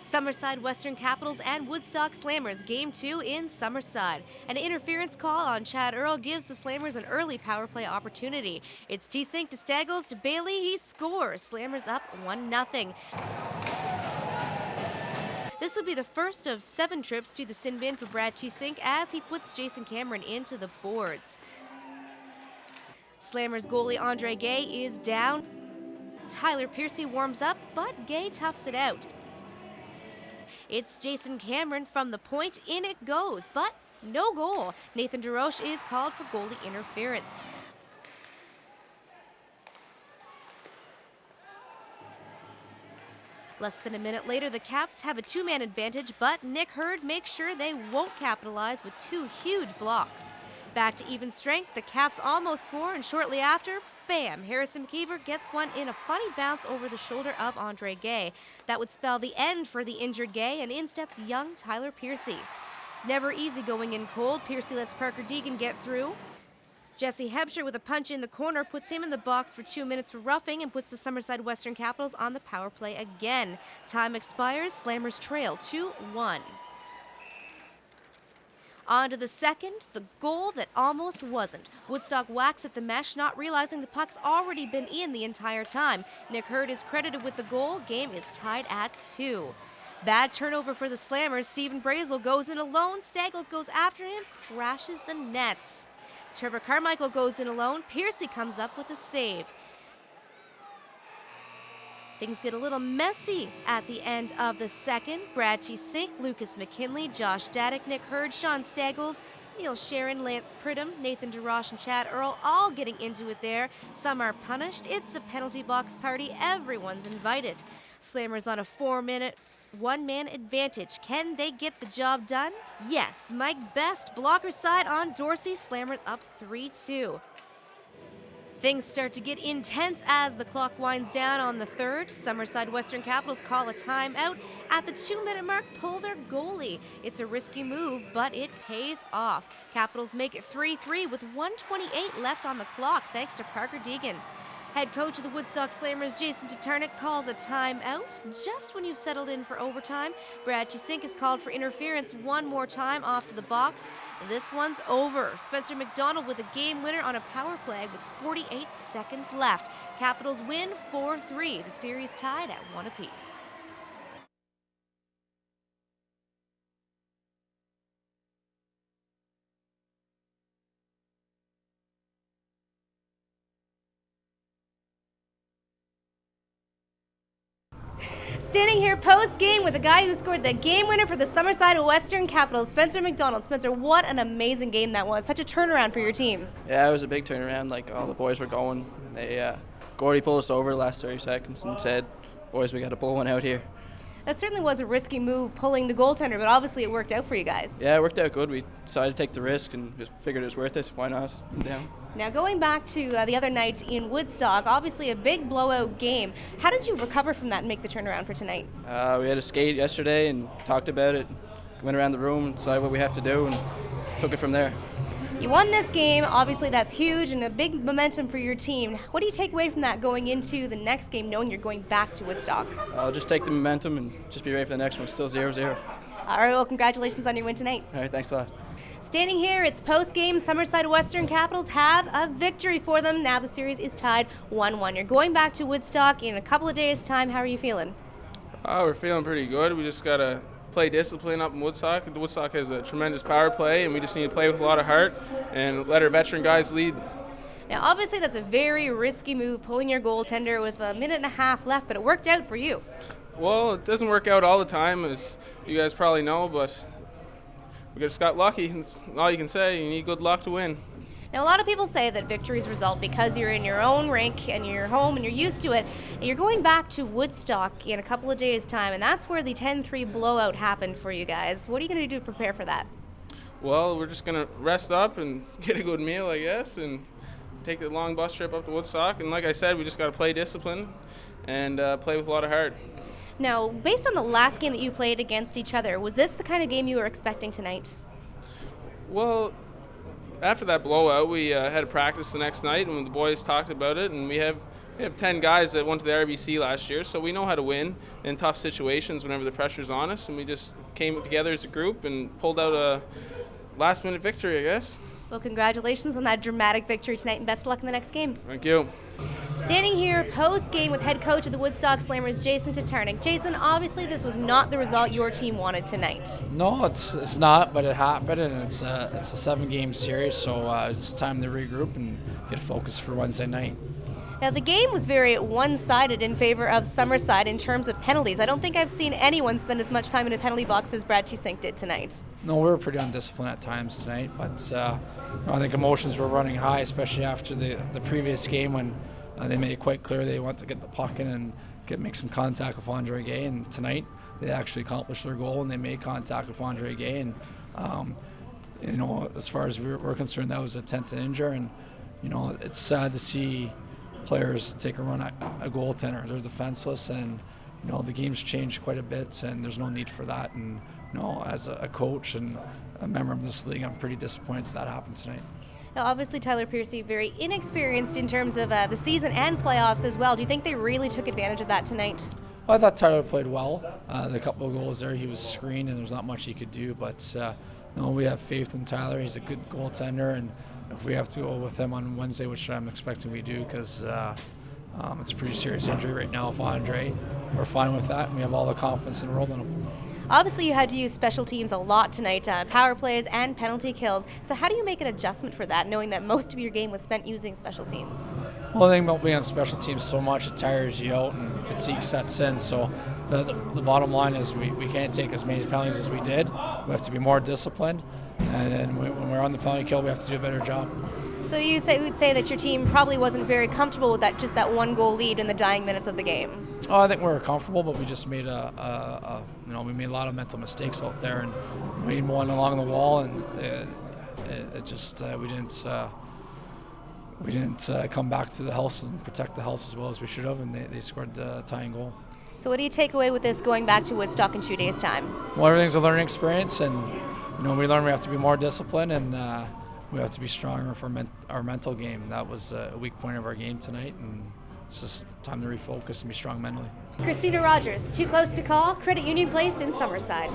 Summerside Western Capitals and Woodstock Slammers Game 2 in Summerside. An interference call on Chad Earl gives the Slammers an early power play opportunity. It's T-Sink to Staggles to Bailey. He scores. Slammers up 1-0. This would be the first of 7 trips to the sin bin for Brad T-Sink as he puts Jason Cameron into the boards. Slammers goalie Andre Gay is down. Tyler Piercy warms up, but Gay toughs it out. It's Jason Cameron from the point. In it goes, but no goal. Nathan DeRoche is called for goalie interference. Less than a minute later, the Caps have a 2-man advantage, but Nick Hurd makes sure they won't capitalize with 2 huge blocks. Back to even strength, the Caps almost score, and shortly after, bam, Harrison McKeever gets one in a funny bounce over the shoulder of Andre Gay. That would spell the end for the injured Gay, and in steps young Tyler Piercy. It's never easy going in cold. Piercy lets Parker Deighan get through. Jesse Hebscher with a punch in the corner puts him in the box for 2 minutes for roughing and puts the Summerside Western Capitals on the power play again. Time expires, Slammers trail 2-1. On to the second, the goal that almost wasn't. Woodstock whacks at the mesh, not realizing the puck's already been in the entire time. Nick Hurd is credited with the goal. Game is tied at 2. Bad turnover for the Slammers. Steven Brazel goes in alone. Staggles goes after him, crashes the net. Trevor Carmichael goes in alone. Piercy comes up with a save. Things get a little messy at the end of the second. Brad T-Sink, Lucas McKinley, Josh Daddick, Nick Hurd, Sean Staggles, Neil Sharon, Lance Pridham, Nathan DeRoche, and Chad Earl all getting into it there. Some are punished. It's a penalty box party. Everyone's invited. Slammers on a 4-minute one-man advantage. Can they get the job done? Yes. Mike Best, blocker side on Dorsey. Slammers up 3-2. Things start to get intense as the clock winds down on the third. Summerside Western Capitals call a timeout. At the 2-minute mark, pull their goalie. It's a risky move, but it pays off. Capitals make it 3-3 with 1:28 left on the clock, thanks to Parker Deighan. Head coach of the Woodstock Slammers, Jason Tatarnic, calls a timeout. Just when you've settled in for overtime, Brad T-Sink is called for interference one more time off to the box. This one's over. Spencer MacDonald with a game winner on a power play with 48 seconds left. Capitals win 4-3. The series tied at 1 apiece. Standing here post-game with the guy who scored the game winner for the Summerside Western Capitals, Spencer MacDonald. Spencer, what an amazing game that was. Such a turnaround for your team. Yeah, it was a big turnaround. Like, all the boys were going. Gordy pulled us over the last 30 seconds and said, boys, we got to pull one out here. That certainly was a risky move, pulling the goaltender, but obviously it worked out for you guys. Yeah, it worked out good. We decided to take the risk and just figured it was worth it. Why not? Down. Now, going back to the other night in Woodstock, obviously a big blowout game. How did you recover from that and make the turnaround for tonight? We had a skate yesterday and talked about it. Went around the room, decided what we have to do, and took it from there. You won this game. Obviously, that's huge and a big momentum for your team. What do you take away from that going into the next game, knowing you're going back to Woodstock? I'll just take the momentum and just be ready for the next one. It's still 0-0. All right, well, congratulations on your win tonight. All right, thanks a lot. Standing here, it's post-game. Summerside Western Capitals have a victory for them. Now the series is tied 1-1. You're going back to Woodstock in a couple of days' time. How are you feeling? We're feeling pretty good. We just got to play discipline up in Woodstock. The Woodstock has a tremendous power play, and we just need to play with a lot of heart and let our veteran guys lead. Now, obviously, that's a very risky move, pulling your goaltender with a minute and a half left, but it worked out for you. Well, it doesn't work out all the time, as you guys probably know, but we just got lucky. That's all you can say. You need good luck to win. Now, a lot of people say that victories result because you're in your own rink and you're home and you're used to it. And you're going back to Woodstock in a couple of days' time, and that's where the 10-3 blowout happened for you guys. What are you going to do to prepare for that? Well, we're just going to rest up and get a good meal, I guess, and take the long bus trip up to Woodstock. And like I said, we just got to play discipline and play with a lot of heart. Now, based on the last game that you played against each other, was this the kind of game you were expecting tonight? Well, after that blowout, we had a practice the next night, and the boys talked about it, and we have We have 10 guys that went to the RBC last year, so we know how to win in tough situations whenever the pressure's on us, and we just came together as a group and pulled out a last-minute victory, I guess. Well, congratulations on that dramatic victory tonight, and best of luck in the next game. Thank you. Standing here post-game with head coach of the Woodstock Slammers, Jason Tatarnic. Jason, obviously this was not the result your team wanted tonight. No, it's not, but it happened, and it's a 7-game series, so it's time to regroup and get focused for Wednesday night. Now, the game was very one-sided in favor of Summerside in terms of penalties. I don't think I've seen anyone spend as much time in a penalty box as Brad T. did tonight. No, we were pretty undisciplined at times tonight, but I think emotions were running high, especially after the previous game when they made it quite clear they want to get the puck in and make some contact with Andre Gay. And tonight, they actually accomplished their goal and they made contact with Andre Gay. And as far as we're concerned, that was intent to injure. And it's sad to see players take a run at a goaltender. They're defenseless, and the game's changed quite a bit, and there's no need for that. And as a coach and a member of this league, I'm pretty disappointed that happened tonight. Now, obviously, Tyler Piercy very inexperienced in terms of the season and playoffs as well. Do you think they really took advantage of that tonight? Well, I thought Tyler played well. The couple of goals there, he was screened, and there's not much he could do. But we have faith in Tyler. He's a good goaltender, and if we have to go with him on Wednesday, which I'm expecting we do, because it's a pretty serious injury right now with Andre, we're fine with that, and we have all the confidence in the world in him. Obviously, you had to use special teams a lot tonight, power plays and penalty kills. So how do you make an adjustment for that, knowing that most of your game was spent using special teams? Well, the thing about being on special teams so much, it tires you out and fatigue sets in. So the bottom line is we can't take as many penalties as we did. We have to be more disciplined. And then when we're on the penalty kill, we have to do a better job. So you would say that your team probably wasn't very comfortable with that, just that one goal lead in the dying minutes of the game. Oh, I think we were comfortable, but we just made we made a lot of mental mistakes out there, and we made one along the wall, and we didn't come back to the house and protect the house as well as we should have, and they scored the tying goal. So what do you take away with this going back to Woodstock in 2 days' time? Well, everything's a learning experience, and we learn we have to be more disciplined, and we have to be stronger for our mental game. That was a weak point of our game tonight, and it's just time to refocus and be strong mentally. Christina Rogers, too close to call, Credit Union Place in Summerside.